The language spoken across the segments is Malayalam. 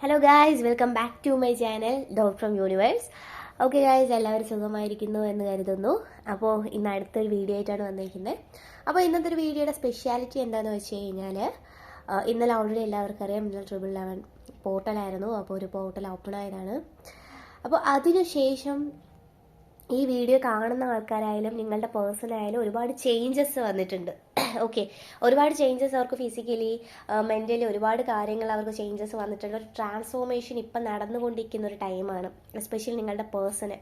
Hello guys, welcome back to my channel dot from universe. Okay guys, എല്ലാവരും സുഖമായിരിക്കുന്നു എന്ന് കരുതുന്നു. അപ്പോൾ ഇന്ന് അടുത്തൊരു വീഡിയോ ആയിട്ടാണ് വന്നിരിക്കുന്നത്. അപ്പോൾ ഇന്നത്തെ ഒരു വീഡിയോയുടെ സ്പെഷ്യാലിറ്റി എന്താണെന്ന് വെച്ച് കഴിഞ്ഞാൽ, ഇന്നലെ ഓൾറെഡി എല്ലാവർക്കും അറിയാം, ഇന്നലെ 11 പോർട്ടലായിരുന്നു. അപ്പോൾ ഒരു പോർട്ടൽ ഓപ്പൺ ആയതാണ്. അപ്പോൾ അതിനുശേഷം ഈ വീഡിയോ കാണുന്ന ആൾക്കാരായാലും നിങ്ങളുടെ പേഴ്സണായാലും ഒരുപാട് ചേഞ്ചസ് വന്നിട്ടുണ്ട്. ഓക്കെ, ഒരുപാട് ചേഞ്ചസ് അവർക്ക് ഫിസിക്കലി മെൻ്റലി ഒരുപാട് കാര്യങ്ങൾ അവർക്ക് ചേഞ്ചസ് വന്നിട്ടുണ്ട്. ഒരു ട്രാൻസ്ഫോർമേഷൻ ഇപ്പം നടന്നുകൊണ്ടിരിക്കുന്ന ഒരു ടൈമാണ്. എസ്പെഷ്യലി നിങ്ങളുടെ പേഴ്സണ്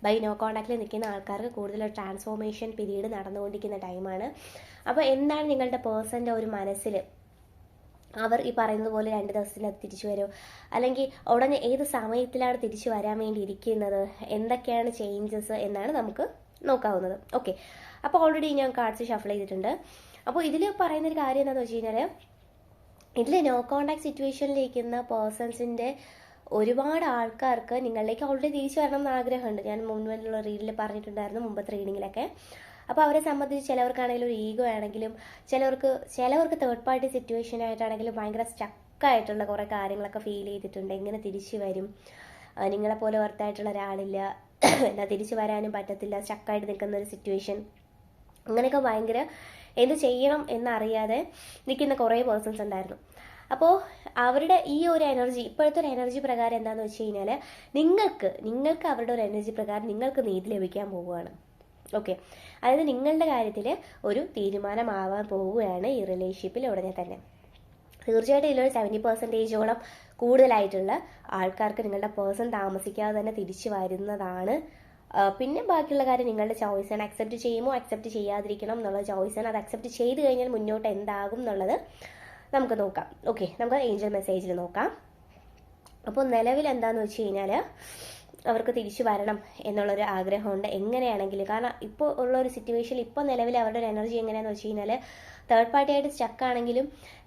ബൈ നോ കോണ്ടാക്റ്റിൽ നിൽക്കുന്ന ആൾക്കാർക്ക് കൂടുതൽ ഒരു ട്രാൻസ്ഫോർമേഷൻ പീരീഡ് നടന്നുകൊണ്ടിരിക്കുന്ന ടൈമാണ്. അപ്പോൾ എന്താണ് നിങ്ങളുടെ പേഴ്സൻ്റെ ഒരു മനസ്സിൽ അവർ ഈ പറയുന്നത് പോലെ 2 ദിവസത്തിനകത്ത് തിരിച്ചു വരുമോ, അല്ലെങ്കിൽ ഉടനെ ഏത് സമയത്തിലാണ് തിരിച്ചു വരാൻ വേണ്ടി ഇരിക്കുന്നത്, എന്തൊക്കെയാണ് ചേഞ്ചസ് എന്നാണ് നമുക്ക് നോക്കാവുന്നത്. ഓക്കെ, അപ്പോൾ ഓൾറെഡി ഞാൻ കാർഡ്സ് ഷഫിൾ ചെയ്തിട്ടുണ്ട്. അപ്പോൾ ഇതിൽ പറയുന്നൊരു കാര്യം എന്താണെന്ന് വെച്ച് കഴിഞ്ഞാൽ, ഇതിൽ നോ കോണ്ടാക്ട് സിറ്റുവേഷനിലിരിക്കുന്ന പേഴ്സൺസിൻ്റെ ഒരുപാട് ആൾക്കാർക്ക് നിങ്ങളിലേക്ക് ഓൾറെഡി തിരിച്ചു വരണം എന്ന് ആഗ്രഹമുണ്ട്. ഞാൻ മുൻപിലുള്ള റീഡിൽ പറഞ്ഞിട്ടുണ്ടായിരുന്നു, മുമ്പത്തെ റീഡിങ്ങിലൊക്കെ. അപ്പോൾ അവരെ സംബന്ധിച്ച് ചിലവർക്കാണെങ്കിലും ഒരു ഈഗോ ആണെങ്കിലും, ചിലവർക്ക് തേർഡ് പാർട്ടി സിറ്റുവേഷൻ ആയിട്ടാണെങ്കിലും ഭയങ്കര സ്റ്റക്കായിട്ടുള്ള കുറേ കാര്യങ്ങളൊക്കെ ഫീൽ ചെയ്തിട്ടുണ്ട്. എങ്ങനെ തിരിച്ചു വരും, നിങ്ങളെപ്പോലെ വർത്തായിട്ടുള്ള ഒരാളില്ല, എന്നാൽ തിരിച്ചു വരാനും പറ്റത്തില്ല, സ്റ്റക്കായിട്ട് നിൽക്കുന്ന ഒരു സിറ്റുവേഷൻ, അങ്ങനെയൊക്കെ ഭയങ്കര എന്ത് ചെയ്യണം എന്നറിയാതെ നിൽക്കുന്ന കുറേ പേഴ്സൺസ് ഉണ്ടായിരുന്നു. അപ്പോൾ അവരുടെ ഈ ഒരു എനർജി, ഇപ്പോഴത്തെ ഒരു എനർജി പ്രകാരം എന്താണെന്ന് വെച്ച് കഴിഞ്ഞാൽ, നിങ്ങൾക്ക് അവരുടെ ഒരു എനർജി പ്രകാരം നിങ്ങൾക്ക് നീതി ലഭിക്കാൻ പോവുകയാണ്. ഓക്കെ, അതായത് നിങ്ങളുടെ കാര്യത്തിൽ ഒരു തീരുമാനമാവാൻ പോവുകയാണ് ഈ റിലേഷൻഷിപ്പിൽ ഉടനെ തന്നെ. തീർച്ചയായിട്ടും ഇതിലൊരു 70% കൂടുതലായിട്ടുള്ള ആൾക്കാർക്ക് നിങ്ങളുടെ പേഴ്സൺ താമസിക്കാതെ തന്നെ തിരിച്ചു വരുന്നതാണ്. പിന്നെ ബാക്കിയുള്ള കാര്യം നിങ്ങളുടെ ചോയ്സാണ്. അക്സെപ്റ്റ് ചെയ്യുമോ അക്സെപ്റ്റ് ചെയ്യാതിരിക്കണം എന്നുള്ള ചോയ്സാണ്. അത് അക്സെപ്റ്റ് ചെയ്ത് കഴിഞ്ഞാൽ മുന്നോട്ട് എന്താകും എന്നുള്ളത് നമുക്ക് നോക്കാം. ഓക്കെ, നമുക്ക് ഏഞ്ചൽ മെസ്സേജിൽ നോക്കാം. അപ്പോൾ നിലവിൽ എന്താണെന്ന് വെച്ച് കഴിഞ്ഞാൽ, അവർക്ക് തിരിച്ചു വരണം എന്നുള്ളൊരു ആഗ്രഹമുണ്ട് എങ്ങനെയാണെങ്കിലും. കാരണം ഇപ്പോൾ ഉള്ളൊരു സിറ്റുവേഷനിൽ ഇപ്പോൾ നിലവിൽ അവരുടെ ഒരു എനർജി എങ്ങനെയാണെന്ന് വെച്ച് കഴിഞ്ഞാൽ, തേർഡ് പാർട്ടി ആയിട്ട് സ്റ്റക്കാണെങ്കിലും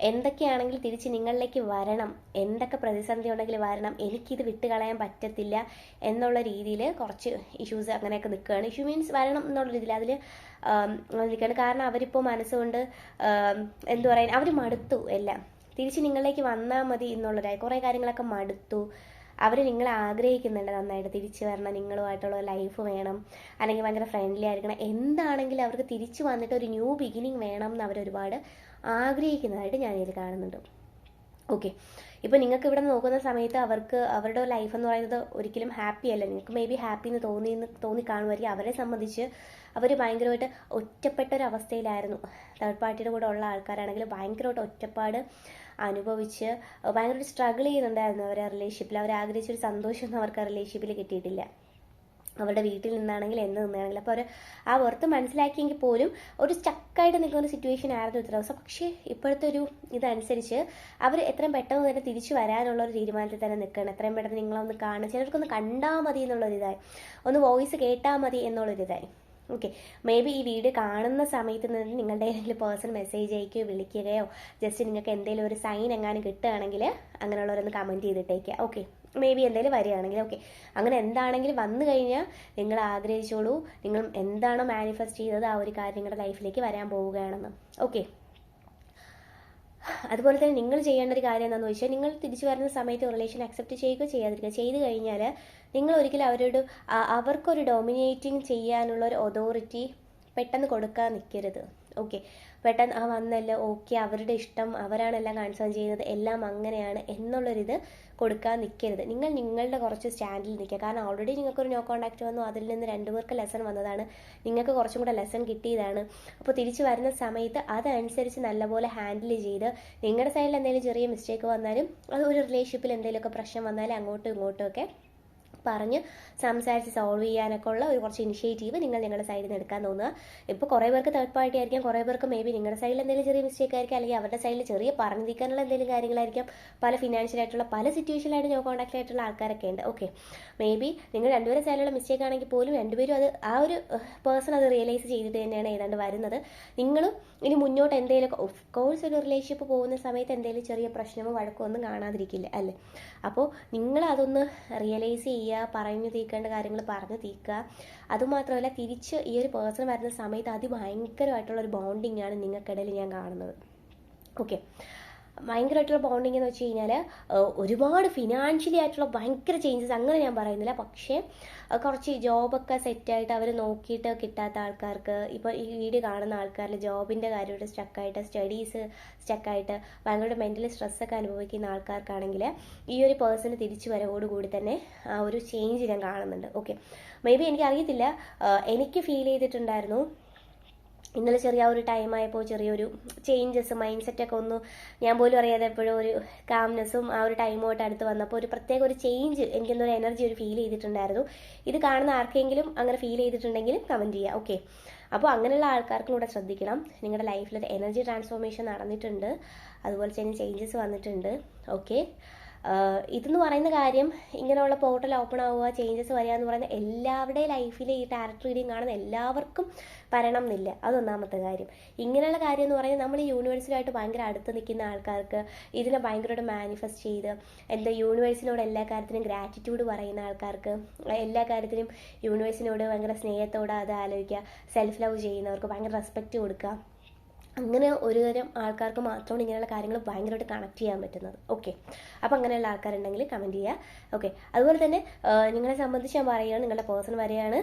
എന്തൊക്കെയാണെങ്കിലും തിരിച്ച് നിങ്ങളിലേക്ക് വരണം, എന്തൊക്കെ പ്രതിസന്ധി ഉണ്ടെങ്കിൽ വരണം, എനിക്കിത് വിട്ട് കളയാൻ പറ്റത്തില്ല എന്നുള്ള രീതിയിൽ കുറച്ച് ഇഷ്യൂസ് അങ്ങനെയൊക്കെ നിൽക്കുകയാണ്. ഇഷ്യൂ മീൻസ് വരണം എന്നുള്ള രീതിയിൽ അതിൽ നിൽക്കുകയാണ്. കാരണം അവരിപ്പോൾ മനസ്സുകൊണ്ട് എന്തു പറയാൻ, അവർ മടുത്തു, എല്ലാം തിരിച്ച് നിങ്ങളിലേക്ക് വന്നാൽ മതി എന്നുള്ളതായി കുറേ കാര്യങ്ങളൊക്കെ മടുത്തു. അവർ നിങ്ങളെ ആഗ്രഹിക്കുന്നുണ്ട് നന്നായിട്ട് തിരിച്ചു വരണം, നിങ്ങളുമായിട്ടുള്ള ലൈഫ് വേണം, അല്ലെങ്കിൽ ഭയങ്കര ഫ്രണ്ട്ലി ആയിരിക്കണം, എന്താണെങ്കിലും അവർക്ക് തിരിച്ചു വന്നിട്ട് ഒരു ന്യൂ ബിഗിനിങ് വേണം എന്ന് അവരൊരുപാട് ആഗ്രഹിക്കുന്നതായിട്ട് ഞാനിതിൽ കാണുന്നുണ്ട്. ഓക്കെ, ഇപ്പോൾ നിങ്ങൾക്ക് ഇവിടെ നോക്കുന്ന സമയത്ത് അവർക്ക് അവരുടെ ലൈഫ് എന്ന് പറയുന്നത് ഒരിക്കലും ഹാപ്പി അല്ല. നിങ്ങൾക്ക് മേ ബി ഹാപ്പി എന്ന് തോന്നി കാണുമായിരിക്കും. അവരെ സംബന്ധിച്ച് അവർ ഭയങ്കരമായിട്ട് ഒറ്റപ്പെട്ട ഒരു അവസ്ഥയിലായിരുന്നു. തേർഡ് പാർട്ടിയുടെ കൂടെ ഉള്ള ആൾക്കാരാണെങ്കിൽ ഭയങ്കരമായിട്ട് ഒറ്റപ്പാട് അനുഭവിച്ച് ഭയങ്കരമായിട്ട് സ്ട്രഗിൾ ചെയ്യുന്നുണ്ടായിരുന്നു അവരുടെ റിലേഷൻഷിപ്പിൽ. അവർ ആഗ്രഹിച്ചൊരു സന്തോഷമൊന്നും അവർക്ക് ആ റിലേഷൻഷിപ്പിൽ കിട്ടിയിട്ടില്ല. അവരുടെ വീട്ടിൽ നിന്നാണെങ്കിൽ എന്ത് നിന്നാണെങ്കിലും. അപ്പോൾ അവർ ആ വെറുത്ത് മനസ്സിലാക്കിയെങ്കിൽ പോലും ഒരു സ്റ്റക്കായിട്ട് നിൽക്കുന്ന ഒരു സിറ്റുവേഷൻ ആയിരുന്നു ഇത്ര ദിവസം. പക്ഷേ ഇപ്പോഴത്തെ ഒരു ഇതനുസരിച്ച് അവർ എത്രയും പെട്ടെന്ന് തന്നെ തിരിച്ചു വരാനുള്ള ഒരു തീരുമാനത്തിൽ തന്നെ നിൽക്കണം. എത്രയും പെട്ടെന്ന് നിങ്ങളൊന്ന് കാണുക, ചിലർക്കൊന്ന് കണ്ടാൽ മതി എന്നുള്ളൊരിതായി, ഒന്ന് വോയിസ് കേട്ടാൽ മതി എന്നുള്ളൊരിതായി. ഓക്കെ, മേ ബി ഈ വീഡിയോ കാണുന്ന സമയത്ത് നിന്ന് നിങ്ങളുടെ ഏതെങ്കിലും പേഴ്സൺ മെസ്സേജ് അയക്കുകയോ വിളിക്കുകയോ ജസ്റ്റ് നിങ്ങൾക്ക് എന്തെങ്കിലും ഒരു സൈൻ എങ്ങാനും കിട്ടുകയാണെങ്കിൽ അങ്ങനെയുള്ളവരൊന്ന് കമൻറ്റ് ചെയ്തിട്ടേക്കുക. ഓക്കെ, മേ ബി എന്തെങ്കിലും വരികയാണെങ്കിൽ. ഓക്കെ, അങ്ങനെ എന്താണെങ്കിലും വന്നു കഴിഞ്ഞാൽ നിങ്ങൾ ആഗ്രഹിച്ചോളൂ, നിങ്ങൾ എന്താണോ മാനിഫെസ്റ്റ് ചെയ്തത് ആ ഒരു കാര്യം നിങ്ങളുടെ ലൈഫിലേക്ക് വരാൻ പോവുകയാണെന്ന്. ഓക്കെ, അതുപോലെ തന്നെ നിങ്ങൾ ചെയ്യേണ്ട ഒരു കാര്യം എന്താണെന്ന് വെച്ചാൽ, നിങ്ങൾ തിരിച്ചു വരുന്ന സമയത്ത് റിലേഷൻ അക്സെപ്റ്റ് ചെയ്യുകയോ ചെയ്യാതിരിക്കുക. ചെയ്ത് കഴിഞ്ഞാൽ നിങ്ങൾ ഒരിക്കലും അവർക്കൊരു ഡോമിനേറ്റിംഗ് ചെയ്യാനുള്ള ഒരു അതോറിറ്റി പെട്ടെന്ന് കൊടുക്കാൻ നിൽക്കരുത്. ഓക്കെ, പെട്ടെന്ന് വന്നല്ലോ, ഓക്കെ അവരുടെ ഇഷ്ടം, അവരാണെല്ലാം കൺസേൺ ചെയ്യുന്നത്, എല്ലാം അങ്ങനെയാണ് എന്നുള്ളൊരിത് കൊടുക്കാൻ നിൽക്കരുത്. നിങ്ങൾ നിങ്ങളുടെ കുറച്ച് സ്റ്റാൻഡിൽ നിൽക്കുക. കാരണം ഓൾറെഡി നിങ്ങൾക്കൊരു നോ കോണ്ടാക്ട് വന്നു, അതിൽ നിന്ന് 2 പേർക്ക് ലെസൺ വന്നതാണ്, നിങ്ങൾക്ക് കുറച്ചും കൂടെ ലെസൺ കിട്ടിയതാണ്. അപ്പോൾ തിരിച്ചു വരുന്ന സമയത്ത് അതനുസരിച്ച് നല്ലപോലെ ഹാൻഡിൽ ചെയ്ത്, നിങ്ങളുടെ സൈഡിൽ എന്തെങ്കിലും ചെറിയ മിസ്റ്റേക്ക് വന്നാലും, അത് ഒരു റിലേഷൻഷിപ്പിൽ എന്തെങ്കിലുമൊക്കെ പ്രശ്നം വന്നാലും അങ്ങോട്ടും ഇങ്ങോട്ടും ഒക്കെ പറഞ്ഞ് സംസാരിച്ച് സോൾവ് ചെയ്യാനൊക്കെ ഉള്ള ഒരു കുറച്ച് ഇനിഷ്യേറ്റീവ് നിങ്ങളുടെ സൈഡിൽ നിന്ന് എടുക്കാൻ തോന്നുക. ഇപ്പോൾ കുറേ പേർക്ക് തേർഡ് പാർട്ടി ആയിരിക്കാം, കുറേ പേർക്ക് മേ ബി നിങ്ങളുടെ സൈഡിൽ എന്തെങ്കിലും ചെറിയ മിസ്റ്റേക്ക് ആയിരിക്കും, അല്ലെങ്കിൽ അവരുടെ സൈഡിൽ ചെറിയ പറഞ്ഞു തീർക്കാനുള്ള എന്തെങ്കിലും കാര്യങ്ങളായിരിക്കാം. പല ഫിനാൻഷ്യലായിട്ടുള്ള പല സിറ്റുവേഷനിലായിട്ട് നോ കോണ്ടാക്ട് ആയിട്ടുള്ള ആൾക്കാരൊക്കെ ഉണ്ട്. ഓക്കെ, മേ ബി നിങ്ങൾ രണ്ടുപേരും സൈഡിലുള്ള മിസ്റ്റേക്ക് ആണെങ്കിൽ പോലും രണ്ടുപേരും അത് ആ ഒരു പേഴ്സൺ അത് റിയലൈസ് ചെയ്തിട്ട് തന്നെയാണ് ഏതാണ്ട് വരുന്നത്. നിങ്ങളും ഇനി മുന്നോട്ട് എന്തെങ്കിലുമൊക്കെ, ഓഫ് കോഴ്സ് ഒരു റിലേഷൻഷിപ്പ് പോകുന്ന സമയത്ത് എന്തെങ്കിലും ചെറിയ പ്രശ്നമോ വഴക്കോ ഒന്നും കാണാതിരിക്കില്ല അല്ലേ. അപ്പോൾ നിങ്ങൾ അതൊന്ന് റിയലൈസ് ചെയ്യുക, പറഞ്ഞു തീർക്കേണ്ട കാര്യങ്ങൾ പറഞ്ഞു തീർക്കുക. അതുമാത്രമല്ല, തിരിച്ച് ഈ ഒരു പേഴ്സൺ വരുന്ന സമയത്ത് അതിഭയങ്കരമായിട്ടുള്ളൊരു ബോണ്ടിങ് ആണ് നിങ്ങൾക്കിടയിൽ ഞാൻ കാണുന്നത്. ഓക്കെ, ഭയങ്കരമായിട്ടുള്ള ബോണ്ടിങ് എന്ന് വെച്ച് കഴിഞ്ഞാൽ ഒരുപാട് ഫിനാൻഷ്യലി ആയിട്ടുള്ള ഭയങ്കര ചേഞ്ചസ് അങ്ങനെ ഞാൻ പറയുന്നില്ല. പക്ഷേ കുറച്ച് ജോബൊക്കെ സെറ്റായിട്ട് അവർ നോക്കിയിട്ട് കിട്ടാത്ത ആൾക്കാർക്ക്, ഇപ്പോൾ ഈ വീഡിയോ കാണുന്ന ആൾക്കാരിൽ ജോബിൻ്റെ കാര്യമായിട്ട് സ്റ്റക്കായിട്ട്, സ്റ്റഡീസ് സ്റ്റക്കായിട്ട് ഭയങ്കര മെൻ്റലി സ്ട്രെസ്സൊക്കെ അനുഭവിക്കുന്ന ആൾക്കാർക്കാണെങ്കിൽ ഈ ഒരു പേഴ്സൺ തിരിച്ചു വരവോടുകൂടി തന്നെ ആ ഒരു ചേഞ്ച് ഞാൻ കാണുന്നുണ്ട്. ഓക്കെ, മേ ബി എനിക്കറിയത്തില്ല, എനിക്ക് ഫീൽ ചെയ്തിട്ടുണ്ടായിരുന്നു ഇന്നലെ ഒരു ടൈമായപ്പോൾ ചെറിയൊരു ചേഞ്ചസ് മൈൻഡ് സെറ്റൊക്കെ ഒന്ന് ഞാൻ പോലും അറിയാതെ എപ്പോഴും ഒരു കാംനെസ്സും ആ ഒരു ടൈമോട്ട് അടുത്ത് വന്നപ്പോൾ ഒരു പ്രത്യേക ഒരു ചേഞ്ച് എനിക്കെന്തോ ഒരു എനർജി ഒരു ഫീൽ ചെയ്തിട്ടുണ്ടായിരുന്നു. ഇത് കാണുന്ന ആർക്കെങ്കിലും അങ്ങനെ ഫീൽ ചെയ്തിട്ടുണ്ടെങ്കിൽ കമൻറ്റ് ചെയ്യുക. ഓക്കെ, അപ്പോൾ അങ്ങനെയുള്ള ആൾക്കാർക്കും കൂടെ ശ്രദ്ധിക്കണം. നിങ്ങളുടെ ലൈഫിൽ എനർജി ട്രാൻസ്ഫോർമേഷൻ നടന്നിട്ടുണ്ട്, അതുപോലെ തന്നെ ചേഞ്ചസ് വന്നിട്ടുണ്ട്. ഓക്കെ, ഇതെന്ന് പറയുന്ന കാര്യം ഇങ്ങനെയുള്ള പോർട്ടൽ ഓപ്പൺ ആവുക, ചേഞ്ചസ് വരിക എന്ന് പറയുന്ന എല്ലാവരുടെയും ലൈഫിൽ ഈ ടാരറ്റ് റീഡിങ് കാണുന്ന എല്ലാവർക്കും വരണം എന്നില്ല. അതൊന്നാമത്തെ കാര്യം. ഇങ്ങനെയുള്ള കാര്യം എന്ന് പറയുന്നത് നമ്മൾ ഈ യൂണിവേഴ്സിലുമായിട്ട് ഭയങ്കര അടുത്ത് നിൽക്കുന്ന ആൾക്കാർക്ക് ഇതിനെ ഭയങ്കരമായിട്ട് മാനിഫെസ്റ്റ് ചെയ്ത് എന്താ യൂണിവേഴ്സിനോട് എല്ലാ കാര്യത്തിനും ഗ്രാറ്റിറ്റ്യൂഡ് പറയുന്ന ആൾക്കാർക്ക്, എല്ലാ കാര്യത്തിനും യൂണിവേഴ്സിനോട് ഭയങ്കര സ്നേഹത്തോടെ അത് ആലോചിക്കുക, സെൽഫ് ലവ് ചെയ്യുന്നവർക്ക് ഭയങ്കര റെസ്പെക്റ്റ് കൊടുക്കുക, അങ്ങനെ ഒരു തരം ആൾക്കാർക്ക് മാത്രമാണ് ഇങ്ങനെയുള്ള കാര്യങ്ങൾ ഭയങ്കരമായിട്ട് കണക്ട് ചെയ്യാൻ പറ്റുന്നത്. ഓക്കെ, അപ്പോൾ അങ്ങനെയുള്ള ആൾക്കാരുണ്ടെങ്കിൽ കമൻറ്റ് ചെയ്യുക. ഓക്കെ, അതുപോലെ തന്നെ നിങ്ങളെ സംബന്ധിച്ച് ഞാൻ പറയുകയാണ്, നിങ്ങളുടെ പേഴ്സൺ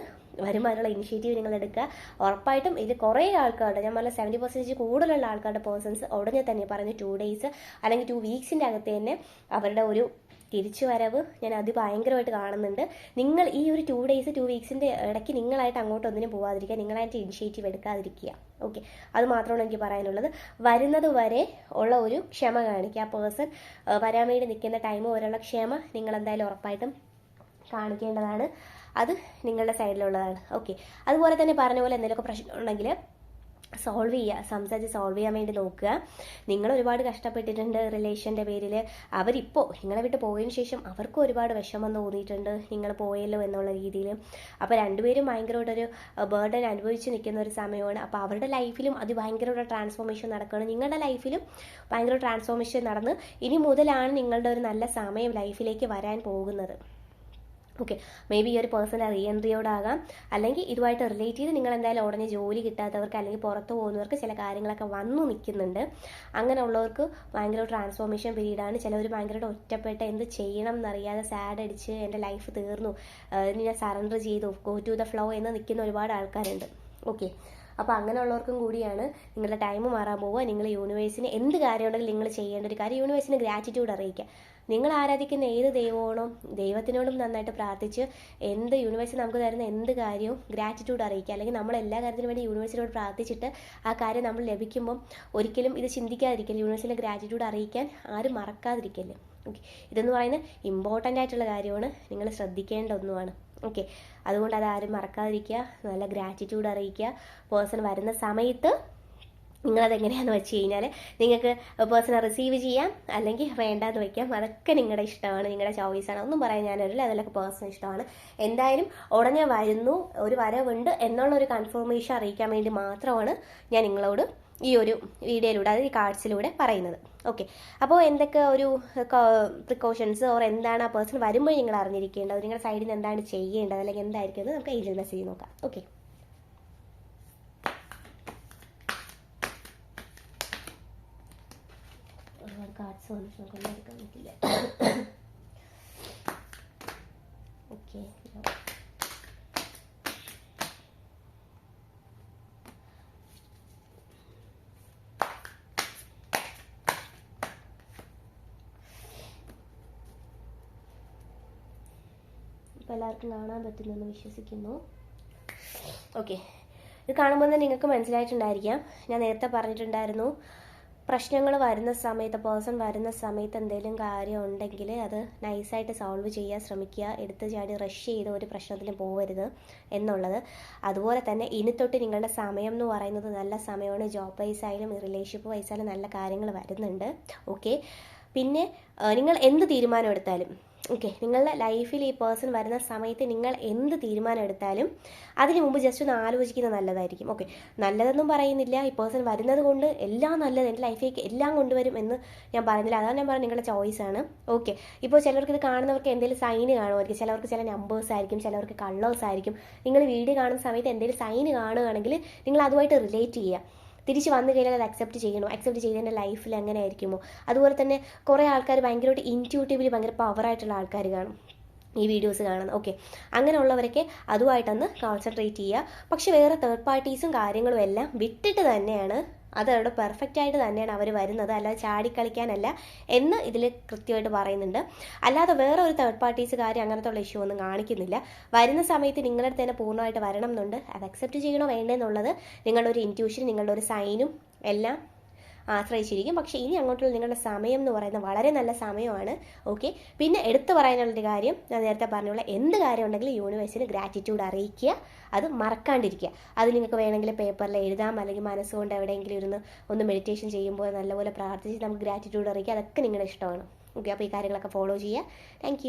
വരുമാനുള്ള ഇനിഷ്യേറ്റീവ് നിങ്ങൾ എടുക്കുക. ഉറപ്പായിട്ടും ഇതിൽ കുറേ ആൾക്കാരുടെ, ഞാൻ പറഞ്ഞ 70% കൂടുതലുള്ള ആൾക്കാരുടെ പേഴ്സൺസ് ഉടനെ തന്നെ പറയുന്നത് 2 days അല്ലെങ്കിൽ 2 weeksൻ്റെ അകത്ത് തന്നെ അവരുടെ ഒരു തിരിച്ചു വരവ് ഞാൻ അതിഭയങ്കരമായിട്ട് കാണുന്നുണ്ട്. നിങ്ങൾ ഈ ഒരു 2 days 2 weeksൻ്റെ ഇടയ്ക്ക് നിങ്ങളായിട്ട് അങ്ങോട്ടൊന്നിനും പോകാതിരിക്കുക, നിങ്ങളായിട്ട് ഇനിഷ്യേറ്റീവ് എടുക്കാതിരിക്കുക. ഓക്കെ, അത് മാത്രമാണ് എനിക്ക് പറയാനുള്ളത്. വരുന്നത് വരെ ഉള്ള ഒരു ക്ഷമ കാണിക്കുക. ആ പേഴ്സൺ വരാൻ വേണ്ടി നിൽക്കുന്ന ടൈം വരെയുള്ള ക്ഷമ നിങ്ങൾ എന്തായാലും ഉറപ്പായിട്ടും കാണിക്കേണ്ടതാണ്. അത് നിങ്ങളുടെ സൈഡിലുള്ളതാണ്. ഓക്കെ, അതുപോലെ തന്നെ പറഞ്ഞ പോലെ എന്തെങ്കിലുമൊക്കെ പ്രശ്നം ഉണ്ടെങ്കിൽ സോൾവ് ചെയ്യുക, സംസാരിച്ച് സോൾവ് ചെയ്യാൻ വേണ്ടി നോക്കുക. നിങ്ങൾ ഒരുപാട് കഷ്ടപ്പെട്ടിട്ടുണ്ട് റിലേഷൻ്റെ പേരിൽ. അവരിപ്പോൾ നിങ്ങളെ വിട്ട് പോയതിന് ശേഷം അവർക്കും ഒരുപാട് വിഷമം തോന്നിയിട്ടുണ്ട് നിങ്ങൾ പോയല്ലോ എന്നുള്ള രീതിയിൽ. അപ്പോൾ രണ്ടുപേരും ഭയങ്കരമായിട്ടൊരു ബേർഡൻ അനുഭവിച്ച് നിൽക്കുന്ന ഒരു സമയമാണ്. അപ്പോൾ അവരുടെ ലൈഫിലും അത് ഭയങ്കര ട്രാൻസ്ഫോർമേഷൻ നടക്കുകയാണ്, നിങ്ങളുടെ ലൈഫിലും ഭയങ്കര ട്രാൻസ്ഫോർമേഷൻ നടന്ന് ഇനി മുതലാണ് നിങ്ങളുടെ ഒരു നല്ല സമയം ലൈഫിലേക്ക് വരാൻ പോകുന്നത്. ഓക്കെ, മേ ബി ഈ ഒരു പേഴ്സണൽ റീ എൻട്രിയോടാകാം, അല്ലെങ്കിൽ ഇതുമായിട്ട് റിലേറ്റ് ചെയ്ത് നിങ്ങൾ എന്തായാലും ഉടനെ ജോലി കിട്ടാത്തവർക്ക് അല്ലെങ്കിൽ പുറത്ത് പോകുന്നവർക്ക് ചില കാര്യങ്ങളൊക്കെ വന്നു നിൽക്കുന്നുണ്ട്. അങ്ങനെയുള്ളവർക്ക് ഭയങ്കര ട്രാൻസ്ഫോർമേഷൻ പീരീഡാണ്. ചിലവർ ഭയങ്കരമായിട്ട് ഒറ്റപ്പെട്ട് എന്ത് ചെയ്യണം എന്നറിയാതെ സാഡ് അടിച്ച് എൻ്റെ ലൈഫ് തീർന്നു, ഞാൻ സറണ്ടർ ചെയ്തു, ഗോ ടു ദ ഫ്ലോ എന്ന് നിൽക്കുന്ന ഒരുപാട് ആൾക്കാരുണ്ട്. ഓക്കെ, അപ്പോൾ അങ്ങനെയുള്ളവർക്കും കൂടിയാണ് നിങ്ങളുടെ ടൈം മാറാൻ പോവുക. നിങ്ങൾ യൂണിവേഴ്സിന് എന്ത് കാര്യമുണ്ടെങ്കിലും നിങ്ങൾ ചെയ്യേണ്ട ഒരു കാര്യം യൂണിവേഴ്സിന് ഗ്രാറ്റിറ്റ്യൂഡ് അറിയിക്കുക. നിങ്ങൾ ആരാധിക്കുന്ന ഏത് ദൈവമാണോ ദൈവത്തിനോടും നന്നായിട്ട് പ്രാർത്ഥിച്ച് എന്ത് യൂണിവേഴ്സ് നമുക്ക് തരുന്ന എന്ത് കാര്യവും ഗ്രാറ്റിറ്റ്യൂഡ് അറിയിക്കുക. അല്ലെങ്കിൽ നമ്മൾ എല്ലാ കാര്യത്തിനും വേണ്ടി യൂണിവേഴ്സിനോട് പ്രാർത്ഥിച്ചിട്ട് ആ കാര്യം നമ്മൾ ലഭിക്കുമ്പം ഒരിക്കലും ഇത് ചിന്തിക്കാതിരിക്കല്, യൂണിവേഴ്സിൻ്റെ ഗ്രാറ്റിറ്റ്യൂഡ് അറിയിക്കാൻ ആരും മറക്കാതിരിക്കല്. ഓക്കെ, ഇതെന്ന് പറയുന്നത് ഇമ്പോർട്ടൻ്റ് ആയിട്ടുള്ള കാര്യമാണ്, നിങ്ങൾ ശ്രദ്ധിക്കേണ്ട ഒന്നുമാണ്. ഓക്കെ, അതുകൊണ്ട് അതാരും മറക്കാതിരിക്കുക, നല്ല ഗ്രാറ്റിറ്റ്യൂഡ് അറിയിക്കുക. പേഴ്സൺ വരുന്ന സമയത്ത് നിങ്ങളതെങ്ങനെയാണെന്ന് വെച്ച് കഴിഞ്ഞാൽ നിങ്ങൾക്ക് പേഴ്സണെ റിസീവ് ചെയ്യാം, അല്ലെങ്കിൽ വേണ്ടാന്ന് വയ്ക്കാം. അതൊക്കെ നിങ്ങളുടെ ഇഷ്ടമാണ്, നിങ്ങളുടെ ചോയ്സാണ്. ഒന്നും പറയാൻ ഞാനറിയില്ല, അതിലൊക്കെ പേഴ്സൺ ഇഷ്ടമാണ്. എന്തായാലും ഉടനെ വരുന്നു, ഒരു വരവുണ്ട് എന്നുള്ളൊരു കൺഫർമേഷൻ അറിയിക്കാൻ വേണ്ടി മാത്രമാണ് ഞാൻ നിങ്ങളോട് ഈ ഒരു വീഡിയോയിലൂടെ, അതായത് ഈ കാർഡ്സിലൂടെ പറയുന്നത്. ഓക്കെ, അപ്പോൾ എന്തൊക്കെ ഒരു പ്രിക്കോഷൻസ് ഓർ എന്താണ് ആ പേഴ്സൺ വരുമ്പോൾ നിങ്ങൾ അറിഞ്ഞിരിക്കേണ്ടത്, നിങ്ങളുടെ സൈഡിൽ നിന്ന് എന്താണ് ചെയ്യേണ്ടത്, അല്ലെങ്കിൽ എന്തായിരിക്കും എന്ന് നമുക്ക് ഏഞ്ചൽ മെസ്സേജ് നോക്കാം. ഓക്കെ, കാർഡ്സ് വന്നിട്ട് നമുക്കൊന്നും എടുക്കാൻ പറ്റില്ല. ഓക്കെ, ഇപ്പോൾ എല്ലാവർക്കും കാണാൻ പറ്റുന്നെന്ന് വിശ്വസിക്കുന്നു. ഓക്കെ, ഇത് കാണുമ്പോൾ തന്നെ നിങ്ങൾക്ക് മനസ്സിലായിട്ടുണ്ടായിരിക്കാം, ഞാൻ നേരത്തെ പറഞ്ഞിട്ടുണ്ടായിരുന്നു, പ്രശ്നങ്ങൾ വരുന്ന സമയത്ത്, പേഴ്സൺ വരുന്ന സമയത്ത് എന്തെങ്കിലും കാര്യം ഉണ്ടെങ്കിൽ അത് നൈസായിട്ട് സോൾവ് ചെയ്യാൻ ശ്രമിക്കുക. എടുത്ത് ചാടി റഷ് ചെയ്ത് ഒരു പ്രശ്നത്തിലും പോകരുത് എന്നുള്ളത്. അതുപോലെ തന്നെ ഇനി തൊട്ട് നിങ്ങളുടെ സമയം എന്ന് പറയുന്നത് നല്ല സമയമാണ്. ജോബ് വൈസ് ആയാലും റിലേഷൻഷിപ്പ് വൈസ് ആയാലും നല്ല കാര്യങ്ങൾ വരുന്നുണ്ട്. ഓക്കെ, പിന്നെ നിങ്ങൾ എന്ത് തീരുമാനം എടുത്താലും, ഓക്കെ, നിങ്ങളുടെ ലൈഫിൽ ഈ പേഴ്സൺ വരുന്ന സമയത്ത് നിങ്ങൾ എന്ത് തീരുമാനം എടുത്താലും അതിന് മുമ്പ് ജസ്റ്റ് ഒന്ന് ആലോചിക്കുന്നത് നല്ലതായിരിക്കും. ഓക്കെ, നല്ലതെന്നും പറയുന്നില്ല, ഈ പേഴ്സൺ വരുന്നത് കൊണ്ട് എല്ലാം നല്ലത് എൻ്റെ ലൈഫിലേക്ക് എല്ലാം കൊണ്ടുവരും എന്ന് ഞാൻ പറയുന്നില്ല. അതാണ് ഞാൻ പറഞ്ഞത്, നിങ്ങളുടെ ചോയ്സാണ്. ഓക്കെ, ഇപ്പോൾ ചിലർക്ക് ഇത് കാണുന്നവർക്ക് എന്തെങ്കിലും സൈന് കാണുമായിരിക്കും, ചിലവർക്ക് ചില നമ്പേഴ്സ് ആയിരിക്കും, ചിലവർക്ക് കളേഴ്സ് ആയിരിക്കും. നിങ്ങൾ വീഡിയോ കാണുന്ന സമയത്ത് എന്തെങ്കിലും സൈന് കാണുകയാണെങ്കിൽ നിങ്ങൾ അതുമായിട്ട് റിലേറ്റ് ചെയ്യുക. തിരിച്ച് വന്നു കഴിഞ്ഞാൽ അത് അക്സെപ്റ്റ് ചെയ്യണോ, അക്സെപ്റ്റ് ചെയ്തതിൻ്റെ ലൈഫിൽ എങ്ങനെ ആയിരിക്കുമോ. അതുപോലെ തന്നെ കുറേ ആൾക്കാർ ഭയങ്കരമായിട്ട് ഇൻറ്റ്യൂട്ടീവ്ലി ഭയങ്കര പവറായിട്ടുള്ള ആൾക്കാർ കാണും ഈ വീഡിയോസ് കാണുന്നത്. ഓക്കെ, അങ്ങനെയുള്ളവരൊക്കെ അതുമായിട്ടൊന്ന് കോൺസെൻട്രേറ്റ് ചെയ്യുക. പക്ഷെ വേറെ തേർഡ് പാർട്ടീസും കാര്യങ്ങളും എല്ലാം വിട്ടിട്ട് തന്നെയാണ്, അതവിടെ പെർഫെക്റ്റ് ആയിട്ട് തന്നെയാണ് അവർ വരുന്നത്, അല്ലാതെ ചാടിക്കളിക്കാനല്ല എന്ന് ഇതിൽ കൃത്യമായിട്ട് പറയുന്നുണ്ട്. അല്ലാതെ വേറെ ഒരു തേർഡ് പാർട്ടീസ് കാര്യം അങ്ങനത്തെ ഉള്ള ഇഷ്യൂ ഒന്നും കാണിക്കുന്നില്ല. വരുന്ന സമയത്ത് നിങ്ങളുടെ അടുത്ത് തന്നെ പൂർണ്ണമായിട്ട് വരണം എന്നുണ്ട്. അത് അക്സെപ്റ്റ് ചെയ്യണോ വേണ്ടെന്നുള്ളത് നിങ്ങളുടെ ഒരു ഇൻറ്റ്യൂഷൻ, നിങ്ങളുടെ ഒരു സൈനും എല്ലാം ആശ്രയിച്ചിരിക്കും. പക്ഷേ ഇനി അങ്ങോട്ടുള്ള നിങ്ങളുടെ സമയം എന്ന് പറയുന്നത് വളരെ നല്ല സമയമാണ്. ഓക്കെ, പിന്നെ എടുത്തു പറയാനുള്ളൊരു കാര്യം, ഞാൻ നേരത്തെ പറഞ്ഞുള്ള എന്ത് കാര്യം ഉണ്ടെങ്കിലും യൂണിവേഴ്സിന് ഗ്രാറ്റിറ്റ്യൂഡ് അറിയിക്കുക, അത് മറക്കാണ്ടിരിക്കുക. അത് നിങ്ങൾക്ക് വേണമെങ്കിൽ പേപ്പറിൽ എഴുതാം, അല്ലെങ്കിൽ മനസ്സുകൊണ്ട് എവിടെയെങ്കിലും ഇരുന്ന് ഒന്ന് മെഡിറ്റേഷൻ ചെയ്യുമ്പോൾ നല്ലപോലെ പ്രാർത്ഥിച്ച് നമുക്ക് ഗ്രാറ്റിറ്റ്യൂഡ് അറിയിക്കുക. അതൊക്കെ നിങ്ങളുടെ ഇഷ്ടമാണ്. ഓക്കെ, അപ്പോൾ ഈ കാര്യങ്ങളൊക്കെ ഫോളോ ചെയ്യുക. താങ്ക്